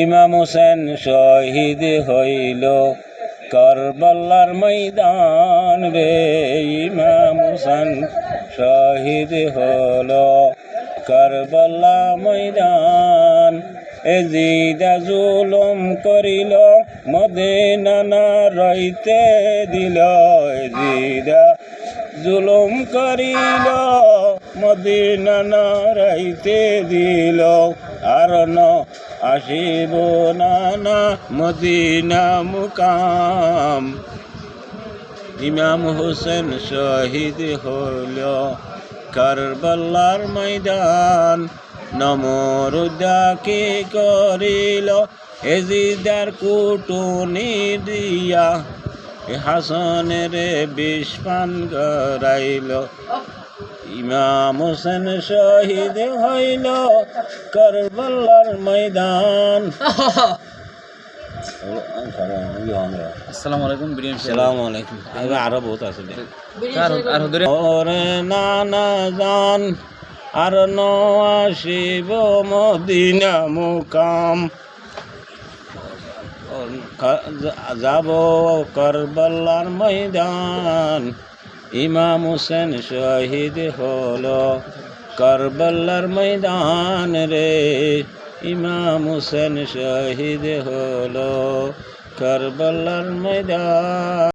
ইমাম হোসেন শহীদ হইল কারবালার ময়দান রে। ইমাম হোসেন শহীদ হলো কারবালা ময়দান। এজিদা জুলুম করিল মদিনা না রইতে দিল। এজিদা জুলুম করিল মদিনা না রইতে দিল। আর ন আসিব না মদিনা মুকাম। ইমাম হোসেন শহীদ হল কারবালার ময়দান। নমরুদা কি করিল এজিদার কুটুনি দিয়া। হাসনের বিষ পান করাইল। ইমাম হোসেন শহীদ হইল কারবালার ময়দান। আসসালামু আলাইকুম। আসসালামু আলাইকুম। আরো বহুত আছে ওরে নানা জান আর ন আসিব মদিনা মুকাম। যাব কারবালার ময়দান। ইমাম হোসেন শহীদ হলো কারবালার ময়দান রে। ইমাম হোসেন শহীদ হলো কারবালার ময়দান।